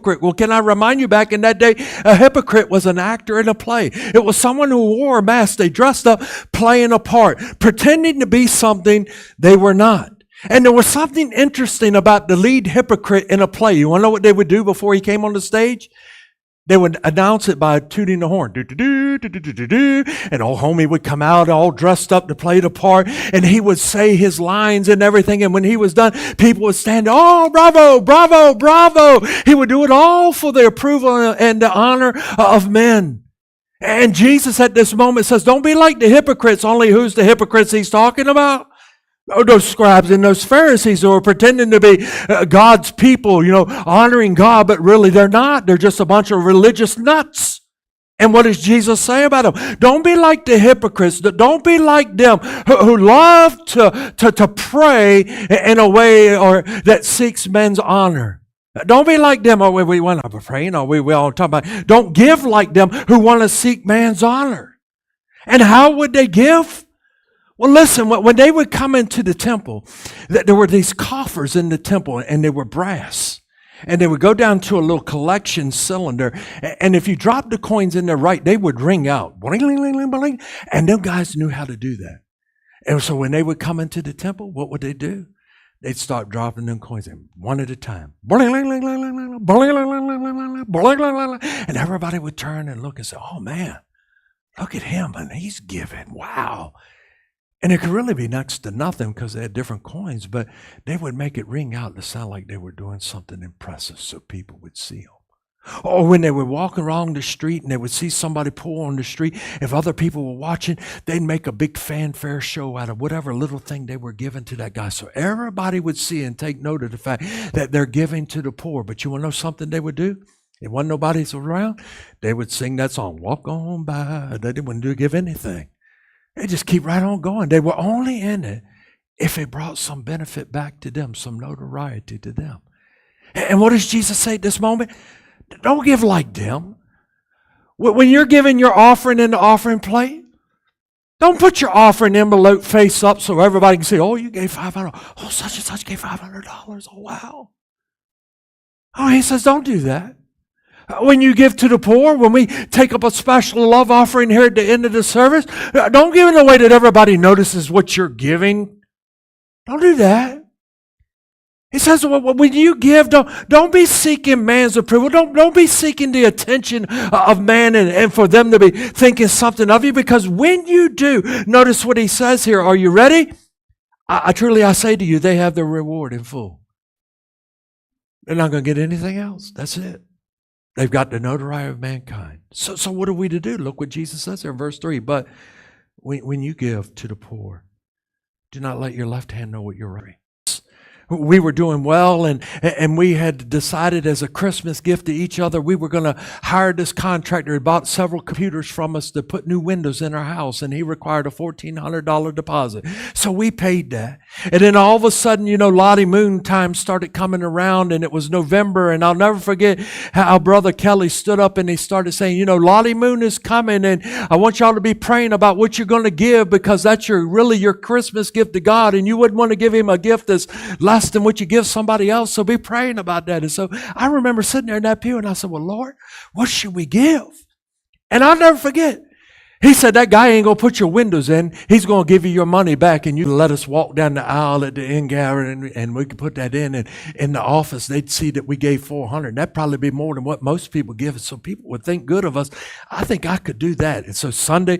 Well, can I remind you, back in that day, a hypocrite was an actor in a play. It was someone who wore a mask. They dressed up, playing a part, pretending to be something they were not. And there was something interesting about the lead hypocrite in a play. You want to know what they would do before he came on the stage? They would announce it by tooting the horn. Do-do-do, do-do-do-do-do. And old homie would come out all dressed up to play the part. And he would say his lines and everything. And when he was done, people would stand, oh, bravo, bravo, bravo. He would do it all for the approval and the honor of men. And Jesus at this moment says, don't be like the hypocrites. Only who's the hypocrites he's talking about? Oh, those scribes and those Pharisees who are pretending to be God's people, honoring God, but really they're not. They're just a bunch of religious nuts. And what does Jesus say about them? Don't be like the hypocrites. Don't be like them who love to pray in a way or that seeks men's honor. Don't be like them. Oh, we want to pray. We all talk about. Don't give like them who want to seek man's honor. And how would they give? Well, listen, when they would come into the temple, there were these coffers in the temple, and they were brass. And they would go down to a little collection cylinder, and if you dropped the coins in there right, they would ring out. And them guys knew how to do that. And so when they would come into the temple, what would they do? They'd start dropping them coins in one at a time. And everybody would turn and look and say, oh, man, look at him, and he's giving. Wow. And it could really be next to nothing because they had different coins, but they would make it ring out to sound like they were doing something impressive so people would see them. Or when they would walk along the street and they would see somebody pull on the street, if other people were watching, they'd make a big fanfare show out of whatever little thing they were giving to that guy. So everybody would see and take note of the fact that they're giving to the poor. But you want to know something they would do? If wasn't nobody around, they would sing that song, Walk On By. They didn't give anything. They just keep right on going. They were only in it if it brought some benefit back to them, some notoriety to them. And what does Jesus say at this moment? Don't give like them. When you're giving your offering in the offering plate, don't put your offering envelope face up so everybody can see, oh, you gave $500. Oh, such and such gave $500. Oh, wow. Oh, he says, don't do that. When you give to the poor, when we take up a special love offering here at the end of the service, don't give it in a way that everybody notices what you're giving. Don't do that. He says, well, when you give, don't be seeking man's approval. Don't be seeking the attention of man and for them to be thinking something of you, because when you do, notice what he says here. Are you ready? I truly say to you, they have their reward in full. They're not going to get anything else. That's it. They've got the notoriety of mankind. So what are we to do? Look what Jesus says there in verse 3. But when you give to the poor, do not let your left hand know what you're right. We were doing well, and we had decided as a Christmas gift to each other, we were going to hire this contractor. He bought several computers from us to put new windows in our house, and he required a $1,400 deposit. So we paid that. And then all of a sudden, Lottie Moon time started coming around, and it was November, and I'll never forget how Brother Kelly stood up and he started saying, Lottie Moon is coming, and I want y'all to be praying about what you're going to give, because that's really your Christmas gift to God, and you wouldn't want to give him a gift that's less than what you give somebody else, so be praying about that. And so I remember sitting there in that pew and I said, well, Lord, what should we give? And I'll never forget. He said, that guy ain't going to put your windows in. He's going to give you your money back, and you let us walk down the aisle at the end gallery, and we could put that in. And in the office, they'd see that we gave $400. That'd probably be more than what most people give. So people would think good of us. I think I could do that. And so Sunday,